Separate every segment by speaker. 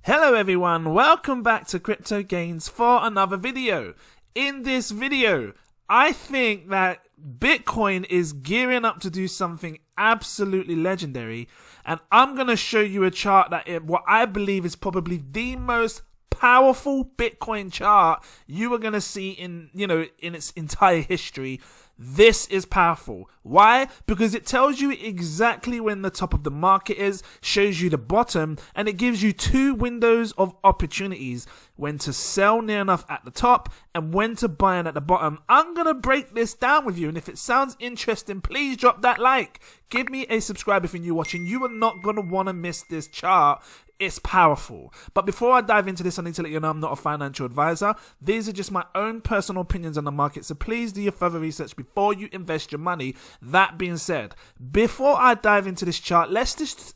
Speaker 1: Hello everyone, welcome back to Crypto Gains for another video. In this video, I think that Bitcoin is gearing up to do something absolutely legendary, and I'm going to show you a chart that what I believe is probably the most powerful Bitcoin chart you are going to see in its entire history. This is powerful. Why? Because it tells you exactly when the top of the market is, shows you the bottom, and it gives you two windows of opportunities: when to sell near enough at the top and when to buy in at the bottom. I'm going to break this down with you, and if it sounds interesting, please drop that like. Give me a subscribe if you're new watching. You are not going to want to miss this chart. It's powerful. But before I dive into this, I need to let you know I'm not a financial advisor. These are just my own personal opinions on the market, so please do your further research before you invest your money. That being said, before I dive into this chart, let's just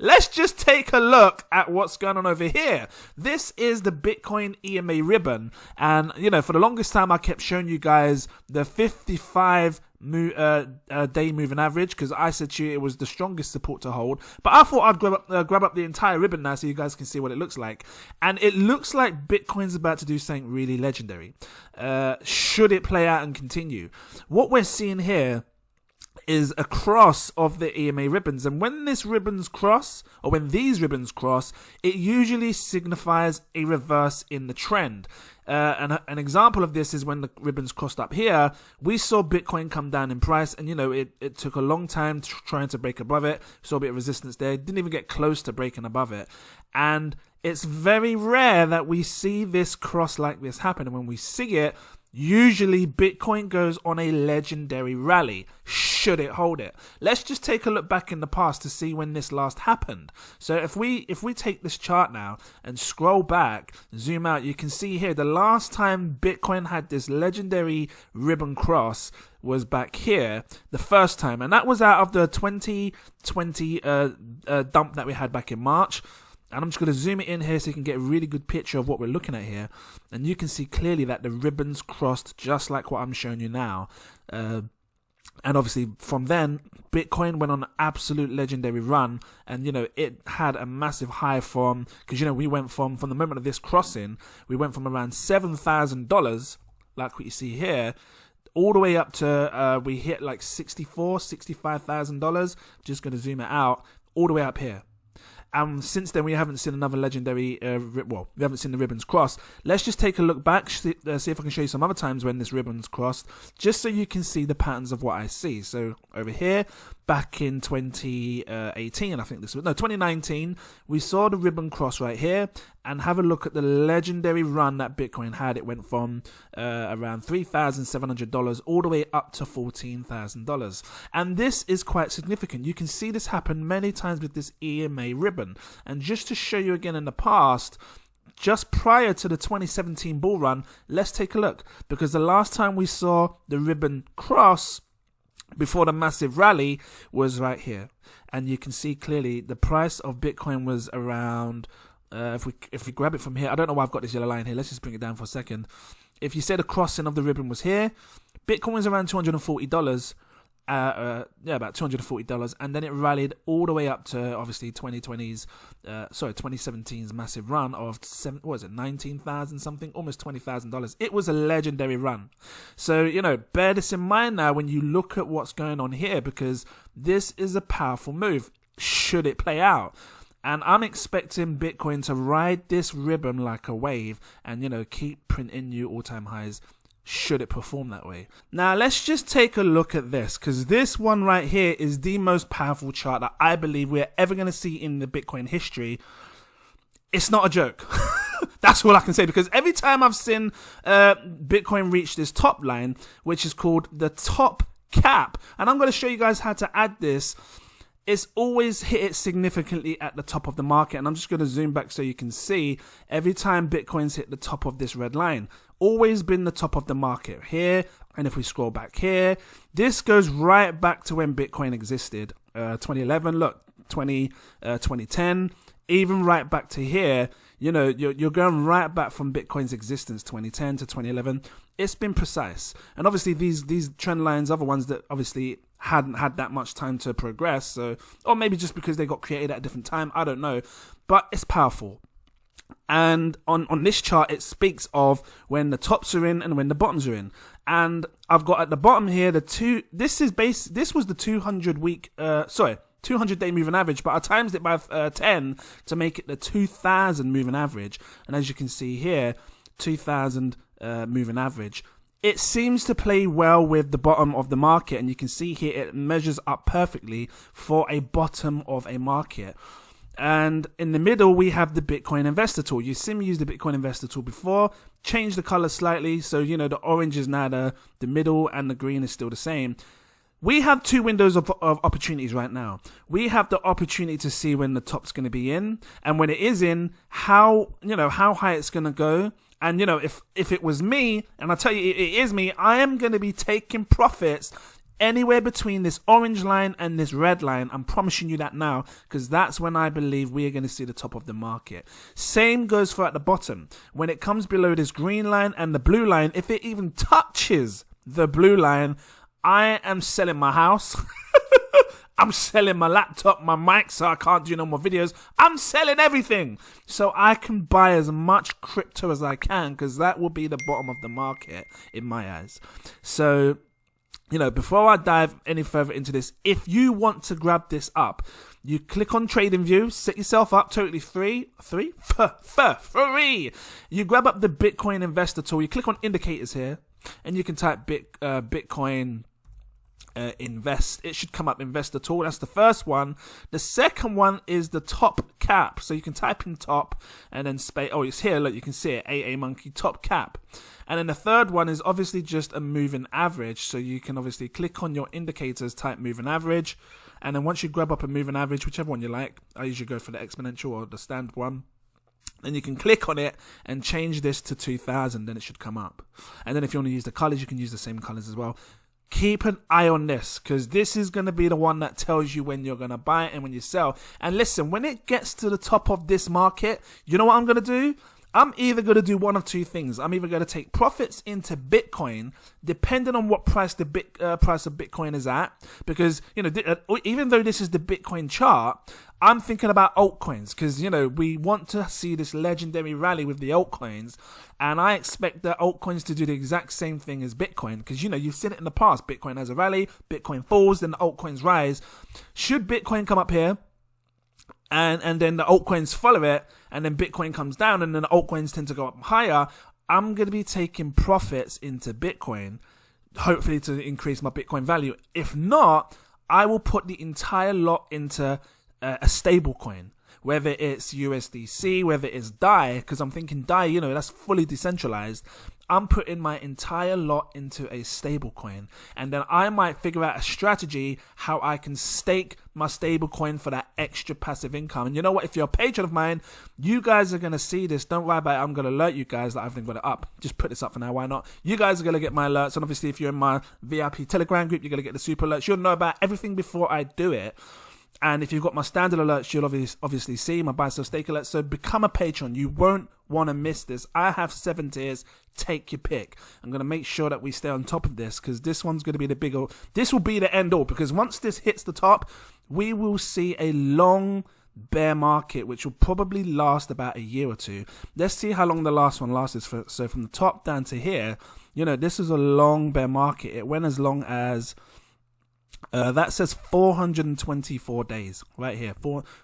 Speaker 1: let's just take a look at what's going on over here. This is the Bitcoin EMA ribbon, and for the longest time I kept showing you guys the 55 day moving average, because I said to you it was the strongest support to hold. But I thought I'd grab up the entire ribbon now so you guys can see what it looks like. And it looks like Bitcoin's about to do something really legendary. Should it play out and continue? What we're seeing here is a cross of the EMA ribbons, and when these ribbons cross, it usually signifies a reverse in the trend. And an example of this is when the ribbons crossed up here, we saw Bitcoin come down in price, and it took a long time trying to break above it. Saw a bit of resistance there, didn't even get close to breaking above it. And it's very rare that we see this cross like this happen, and when we see it, usually Bitcoin goes on a legendary rally. Should it hold it? Let's just take a look back in the past to see when this last happened. So if we take this chart now and scroll back, zoom out, you can see here the last time Bitcoin had this legendary ribbon cross was back here, the first time, and that was out of the 2020 dump that we had back in March. And I'm just going to zoom it in here so you can get a really good picture of what we're looking at here. And you can see clearly that the ribbons crossed just like what I'm showing you now. And obviously from then, Bitcoin went on an absolute legendary run. And, it had a massive high from, because, we went from the moment of this crossing, we went from around $7,000, like what you see here, all the way up to, we hit like $65,000. Just going to zoom it out, all the way up here. And since then, we haven't seen another legendary, we haven't seen the ribbons cross. Let's just take a look back, see if I can show you some other times when this ribbon's crossed, just so you can see the patterns of what I see. So over here, back in 2018, I think this was, no, 2019, we saw the ribbon cross right here, and have a look at the legendary run that Bitcoin had. It went from around $3,700 all the way up to $14,000. And this is quite significant. You can see this happen many times with this EMA ribbon. And just to show you again in the past, just prior to the 2017 bull run, let's take a look. Because the last time we saw the ribbon cross before the massive rally was right here. And you can see clearly the price of Bitcoin was around... if we grab it from here, I don't know why I've got this yellow line here. Let's just bring it down for a second. If you say the crossing of the ribbon was here, Bitcoin was around $240. About $240, and then it rallied all the way up to obviously 2017's massive run of $19,000 something, almost $20,000. It was a legendary run. So bear this in mind now when you look at what's going on here, because this is a powerful move. Should it play out? And I'm expecting Bitcoin to ride this ribbon like a wave and, keep printing new all-time highs, should it perform that way. Now, let's just take a look at this, because this one right here is the most powerful chart that I believe we're ever going to see in the Bitcoin history. It's not a joke. That's all I can say, because every time I've seen Bitcoin reach this top line, which is called the top cap, and I'm going to show you guys how to add this, it's always hit it significantly at the top of the market. And I'm just going to zoom back so you can see every time Bitcoin's hit the top of this red line, always been the top of the market here. And if we scroll back here, this goes right back to when Bitcoin existed, 2011, look, 2010, even right back to here. You're going right back from Bitcoin's existence, 2010 to 2011. It's been precise. And obviously these trend lines, other ones that obviously hadn't had that much time to progress. So, or maybe just because they got created at a different time. I don't know. But it's powerful. And on this chart, it speaks of when the tops are in and when the bottoms are in. And I've got at the bottom here this was the 200-day moving average, but I times it by 10 to make it the 2000 moving average. And as you can see here, 2000 moving average. It seems to play well with the bottom of the market, and you can see here it measures up perfectly for a bottom of a market. And in the middle, we have the Bitcoin Investor Tool. You've seen me use the Bitcoin Investor Tool before. Change the color slightly. So, you know, the orange is now the middle and the green is still the same. We have two windows of opportunities right now. We have the opportunity to see when the top's going to be in, and when it is in, how high it's going to go. And, you know, if it was me, and I tell you it is me, I am going to be taking profits anywhere between this orange line and this red line. I'm promising you that now, because that's when I believe we are going to see the top of the market. Same goes for at the bottom. When it comes below this green line and the blue line, if it even touches the blue line, I am selling my house. I'm selling my laptop, my mic, so I can't do no more videos. I'm selling everything so I can buy as much crypto as I can, because that will be the bottom of the market in my eyes. So, you know, before I dive any further into this, if you want to grab this up, you click on TradingView, set yourself up totally free. You grab up the Bitcoin Investor Tool, you click on indicators here, and you can type Bitcoin invest. It should come up Investor Tool. That's the first one. The second one is the top cap. So you can type in top and then space. Oh, it's here. Look, you can see it. AA Monkey top cap. And then the third one is obviously just a moving average. So you can obviously click on your indicators, type moving average. And then once you grab up a moving average, whichever one you like, I usually go for the exponential or the standard one. Then you can click on it and change this to 2000. Then it should come up. And then if you want to use the colors, you can use the same colors as well. Keep an eye on this, because this is going to be the one that tells you when you're going to buy it and when you sell. And listen, when it gets to the top of this market, you know what I'm going to do? I'm either going to do one of two things. I'm either going to take profits into Bitcoin, depending on what price the price of Bitcoin is at. Because, you know, even though this is the Bitcoin chart, I'm thinking about altcoins, because, you know, we want to see this legendary rally with the altcoins. And I expect the altcoins to do the exact same thing as Bitcoin, because, you know, you've seen it in the past. Bitcoin has a rally, Bitcoin falls, then the altcoins rise. Should Bitcoin come up here, and then the altcoins follow it, and then Bitcoin comes down, and then the altcoins tend to go up higher, I'm going to be taking profits into Bitcoin, hopefully to increase my Bitcoin value. If not, I will put the entire lot into a stable coin, whether it's USDC, whether it's DAI, because I'm thinking DAI, you know, that's fully decentralized. I'm putting my entire lot into a stable coin, and then I might figure out a strategy how I can stake my stable coin for that extra passive income. And you know what? If you're a patron of mine, you guys are going to see this. Don't worry about it. I'm going to alert you guys that I've got it up. Just put this up for now. Why not? You guys are going to get my alerts. And obviously, if you're in my VIP Telegram group, you're going to get the super alerts. You'll know about everything before I do it. And if you've got my standard alerts, you'll obviously see my buy, sell, stake alerts. So become a patron. You won't want to miss this. I have 7 tiers. Take your pick. I'm going to make sure that we stay on top of this, because this one's going to be the big... This will be the end all, because once this hits the top, we will see a long bear market, which will probably last about a year or two. Let's see how long the last one lasts. So from the top down to here, you know, this is a long bear market. It went as long as... that says 424 days right here.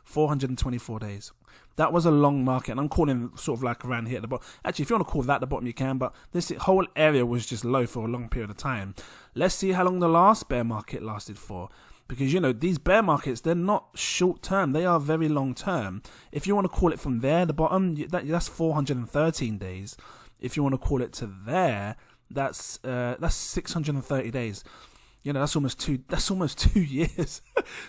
Speaker 1: 424 days. That was a long market, and I'm calling sort of like around here at the bottom. Actually, if you want to call that the bottom, you can, but this whole area was just low for a long period of time. Let's see how long the last bear market lasted for, because, you know, these bear markets, they're not short term, they are very long term. If you want to call it from there, the bottom, that's 413 days. If you want to call it to there, that's 630 days. You know, that's almost 2 years.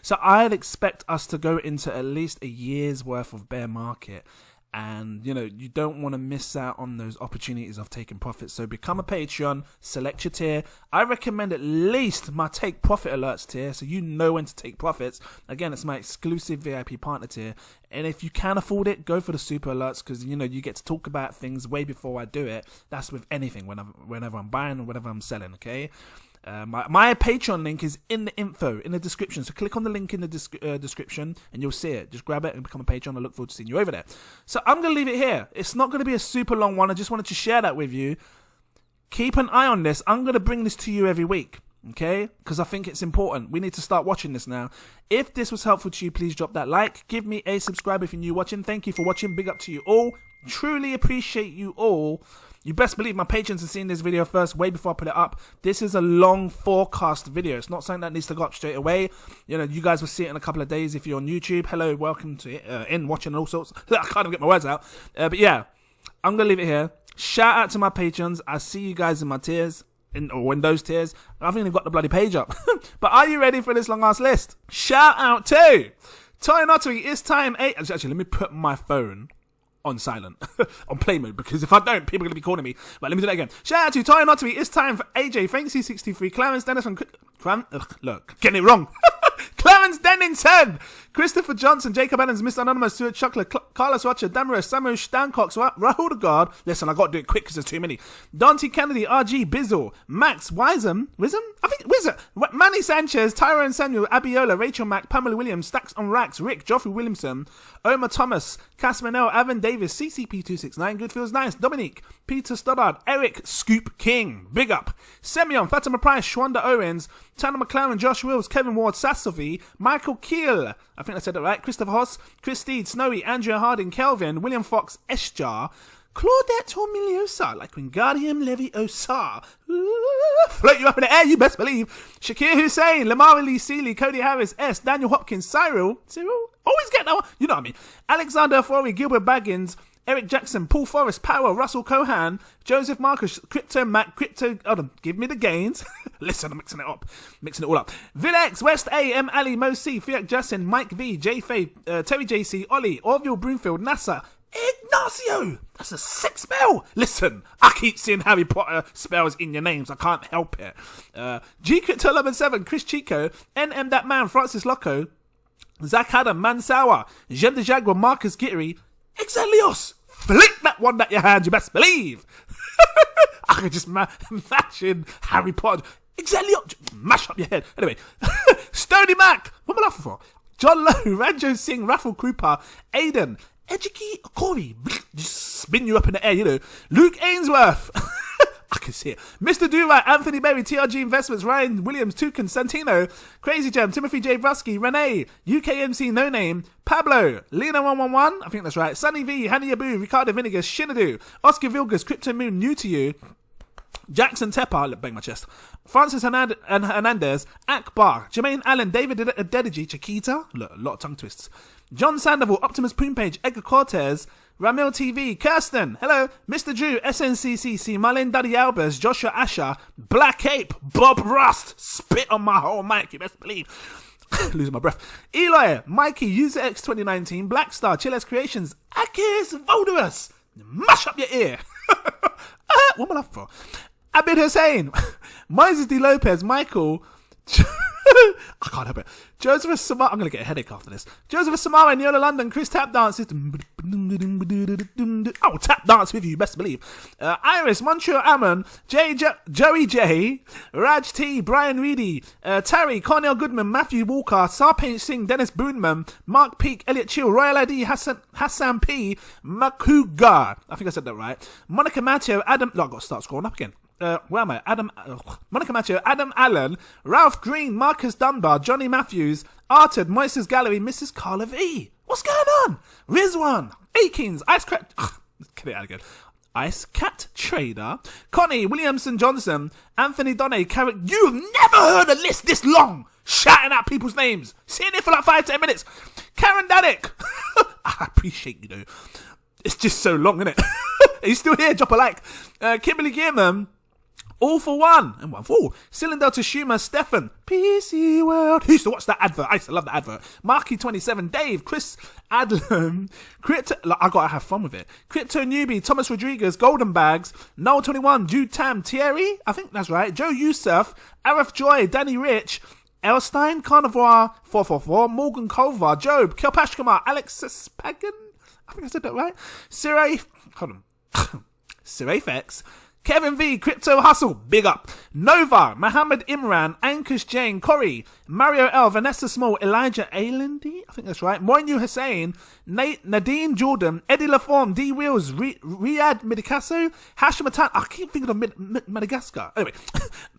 Speaker 1: So I'd expect us to go into at least a year's worth of bear market. And, you know, you don't want to miss out on those opportunities of taking profits. So become a Patreon, select your tier. I recommend at least my take profit alerts tier, so you know when to take profits. Again, it's my exclusive VIP partner tier. And if you can afford it, go for the super alerts, because, you know, you get to talk about things way before I do it. That's with anything, whenever I'm buying or whenever I'm selling, okay? My Patreon link is in the info, in the description. So click on the link in the description and you'll see it. Just grab it and become a patron. I look forward to seeing you over there. So I'm going to leave it here. It's not going to be a super long one. I just wanted to share that with you. Keep an eye on this. I'm going to bring this to you every week. Okay, because I think it's important. We need to start watching this now. If this was helpful to you, please drop that like. Give me a subscribe if you're new watching. Thank you for watching. Big up to you all. Truly appreciate you all. You best believe my patrons are seeing this video first, way before I put it up. This is a long forecast video. It's not something that needs to go up straight away. You know, you guys will see it in a couple of days if you're on YouTube. Hello, welcome to in watching all sorts. I can't even get my words out. But yeah, I'm going to leave it here. Shout out to my patrons. I see you guys in my tiers. In those tiers. I haven't even got the bloody page up. But are you ready for this long ass list? Shout out to Toy Notary. It's time 8. Actually, let me put my phone on silent, on play mode, because if I don't, people are going to be calling me. But let me do that again. Shout out to Toy Notary. It's time for AJ, Fancy63, Clarence Dennis, and look, getting it wrong. Clarence Dennington, Christopher Johnson, Jacob Adams, Mr. Anonymous, Stuart Chocolate, Carlos Rocha, Damaris, Samuel Stancox, Rahul the Guard. Listen, I got to do it quick because there's too many. Dante Kennedy, RG, Bizzle, Max, Wisdom? I think Wizard, Manny Sanchez, Tyrone Samuel, Abiola, Rachel Mack, Pamela Williams, Stacks on Racks, Rick, Joffrey Williamson, Omar Thomas, Cass Manel, Evan Davis, CCP269, Good Feels Nice, Dominique, Peter Stoddard, Eric Scoop King, Big Up, Semyon, Fatima Price, Shwanda Owens, Tanner McLaren, Josh Wills, Kevin Ward, Sassovi, Michael Keel, I think I said that right, Christopher Hoss, Chris Steed, Snowy, Andrea Harding, Kelvin, William Fox, Esjar, Claudette Hormiliosa, like Wingardium Leviosa, float you up in the air, you best believe, Shakir Hussein, Lamar Lee Seeley, Cody Harris, S, Daniel Hopkins, Cyril, always get that one, you know what I mean, Alexander Forey, Gilbert Baggins, Eric Jackson, Paul Forrest, Power, Russell Cohan, Joseph Marcus, Crypto Mac, give me the gains. Listen, I'm mixing it all up. Vilex, West A, M. Ali, Mo C, Fiat Justin, Mike V, J Faye, Terry JC, Ollie, Orville Broomfield, NASA, Ignacio. That's a sick spell. Listen, I keep seeing Harry Potter spells in your names. I can't help it. G Crypto 117, Chris Chico, NM That Man, Francis Loco, Zach Adam, Mansawa, Jean de Jaguar, Marcus Gittery, Exelios. Flick that one at your hand, you best believe. I could just imagine Harry Potter. Exelios. Mash up your head. Anyway. Stony Mac. What am I laughing for? John Lowe, Ranjo Singh, Raffle Cooper, Aiden, Ejiki Corey. Just spin you up in the air, you know. Luke Ainsworth. I can see it. Mr. Durant, Anthony Berry, TRG Investments, Ryan Williams, Tucan, Santino, Crazy Gem, Timothy J. Brusky, Renee, UKMC No Name, Pablo, Lena111, I think that's right, Sunny V, Hannah Yabu, Ricardo Vinegas, Shinadu, Oscar Vilgas, Crypto Moon, New to You, Jackson Tepper, bang my chest, Francis Hernandez, Akbar, Jermaine Allen, David Dedigi, Chiquita, look, a lot of tongue twists, John Sandoval, Optimus Poompage, Edgar Cortez, Ramil TV, Kirsten, hello, Mr. Drew, SNCCC, Marlene Daddy Albers, Joshua Asher, Black Ape, Bob Rust, spit on my whole mic, you best believe. Losing my breath. Eloy, Mikey, User X 2019, Blackstar, Chiles Creations, Akis Voldorus, mash up your ear. What am I laughing for? Abid Hussein, Moises D. Lopez, Michael, I can't help it. Joseph Samar, I'm going to get a headache after this. Joseph Samara, Neola London, Chris Tap Dance, oh, tap dance with you, best believe. Iris, Montreal Ammon, Joey J, Raj T, Brian Reedy, Terry, Cornell Goodman, Matthew Walker, Sarpaint Singh, Dennis Boonman, Mark Peak, Elliot Chill, Royal ID, Hassan P, Makuga, I think I said that right. Monica Matteo, Adam, I've got to start scrolling up again. Where am I? Monica Matteo, Adam Allen, Ralph Green, Marcus Dunbar, Johnny Matthews, Arted, Moises Gallery, Mrs. Carla V. What's going on? Rizwan, Akins, Ice Cat, get it out again. Ice Cat Trader, Connie, Williamson Johnson, Anthony Donne, Carrick. You've never heard a list this long, shouting out people's names, sitting there for like 5-10 minutes. Karen Daddick, I appreciate you though. It's just so long, isn't it? Are you still here? Drop a like. Kimberly Gearman. All for One and One for All. Cylinder to Schumer, Stefan, PC World. Who used to watch that advert? I used to love that advert. Marky27, Dave, Chris Adlam, Crypto. I gotta have fun with it. Crypto Newbie, Thomas Rodriguez, Golden Bags, Noel21, Jude Tam, Thierry. I think that's right. Joe Youssef, Arif Joy, Danny Rich, Elstein, Carnivore 444, Morgan Culver, Job, Kelpashkamar, Alexis Pagan. I think I said that right. Siraf, hold on. Siraf X. Kevin V, Crypto Hustle, big up. Nova, Mohammed Imran, Ankush Jane, Corey, Mario L, Vanessa Small, Elijah Ailendi, I think that's right. Moinu Hussein, Nadine Jordan, Eddie Laforme, D Wheels, Riyad Midikaso, Hashmatala, I keep thinking of Madagascar. Anyway,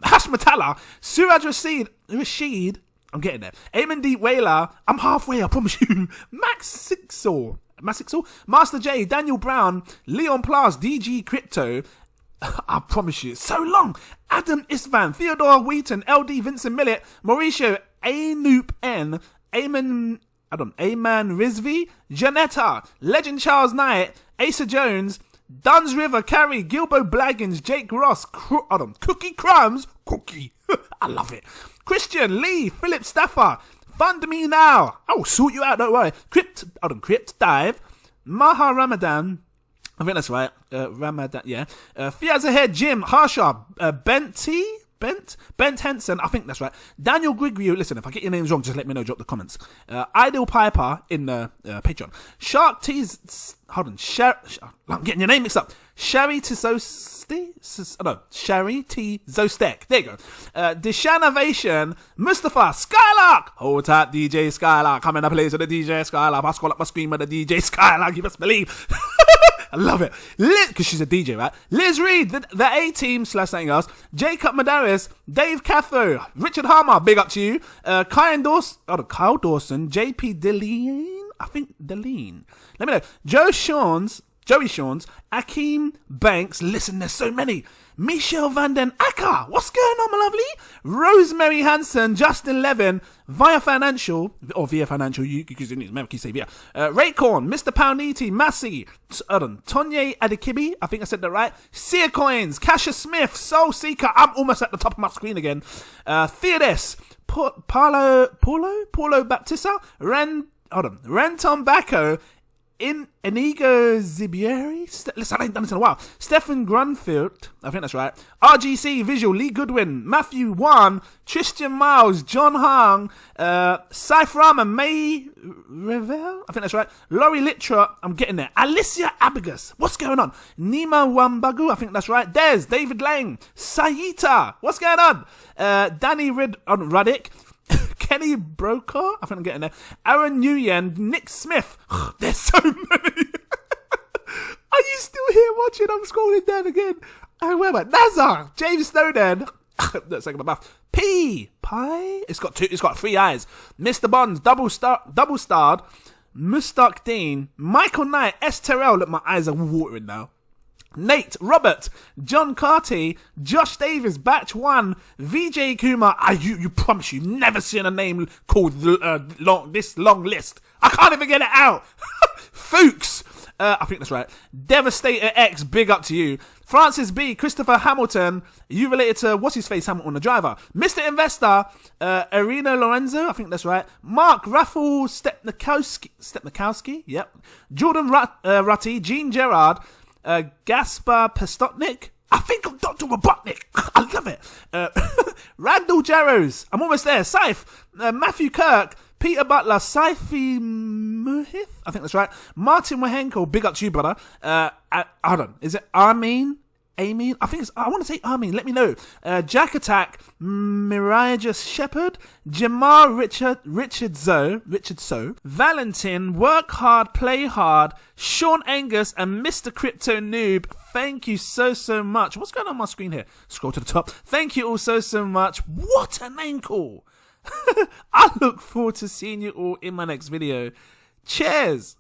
Speaker 1: Hashmatala, Suraj Rashid, I'm getting there. Eamon D Whaler, I'm halfway, I promise you. Max Sixor, Master J, Daniel Brown, Leon Plas, DG Crypto, I promise you, it's so long. Adam Isvan, Theodore Wheaton, LD Vincent Millett, Mauricio Anoop N, Ayman Rizvi, Janetta, Legend Charles Knight, Asa Jones, Duns River, Carrie, Gilbo Blaggins, Jake Ross, Cookie Crumbs, Cookie, I love it. Christian Lee, Philip Staffer, Fund Me Now, I'll sort you out, don't worry. Crypt Dive, Maha Ramadan, I think that's right. Ramadan, yeah. Fiaz Ahead, Jim, Harsha, Bent Henson, I think that's right. Daniel Grigrio, listen, if I get your names wrong, just let me know, drop the comments. Idle Piper in the Patreon. Shark T's, I'm getting your name mixed up. Sherry T. Zostek. There you go. Deshanavation, Mustafa, Skylark. Hold tight, DJ Skylark. Come in a place with the DJ Skylark. I scroll up my screen with the DJ Skylark. You best believe. I love it. Because she's a DJ, right? Liz Reed, the A-Team / something else. Jacob Madaris, Dave Catho, Richard Harmer, big up to you. Kyle Dawson, JP Deline, I think Deline. Let me know. Joey Shawns, Akeem Banks, listen, there's so many. Michelle Van Den Acker, what's going on, my lovely? Rosemary Hanson, Justin Levin, Via Financial, you because you need to say via. Raycorn, Mr. Pounditi, Massey, Tonye Adikibi, I think I said that right. Sear Coins, Kasha Smith, Soul Seeker, I'm almost at the top of my screen again. Theodes, Paulo Baptista, Renton Bacco, Inigo Zibieri. Listen, I ain't done this in a while. Stephen Grunfield, I think that's right. RGC Visual, Lee Goodwin, Matthew Wan, Tristan Miles, John Hung, Cypherama, May Revel, I think that's right. Laurie Litra, I'm getting there. Alicia Abigus, what's going on? Nima Wambagu, I think that's right. Des, David Lang, Sayita, what's going on? Danny Ruddick, Kenny Broker, I think I'm getting there. Aaron Nguyen, Nick Smith. There's so many. Are you still here watching? I'm scrolling down again. Oh, where am I? Nazar, James Snowden. Let's take my mouth. Pie. It's got 3 eyes. Mr. Bonds, double starred. Mustaq Dean, Michael Knight, S. Terrell. Look, my eyes are watering now. Nate, Robert, John Carty, Josh Davis, Batch 1, VJ Kumar. You promise you've never seen a name called this long list. I can't even get it out. Fuchs, I think that's right. Devastator X, big up to you. Francis B, Christopher Hamilton, you related to what's his face Hamilton, the driver. Mr. Investor, Irina Lorenzo, I think that's right. Mark Raffle Stepnikowski, yep. Jordan Rutty, Gene Gerard, Gaspar Pestotnik. I think I'm Dr. Robotnik. I love it. Randall Jarrows. I'm almost there. Saif. Matthew Kirk. Peter Butler. Saifi Muhith. I think that's right. Martin Wahenko. Big up to you, brother. Hold on. Is it Armin? Amin? I want to say Armin. Let me know. Jack Attack. Mirage Shepherd. Jamar Richard So. Valentin. Work Hard, Play Hard. Sean Angus and Mr. Crypto Noob. Thank you so much. What's going on my screen here? Scroll to the top. Thank you all so much. What a name call. I look forward to seeing you all in my next video. Cheers.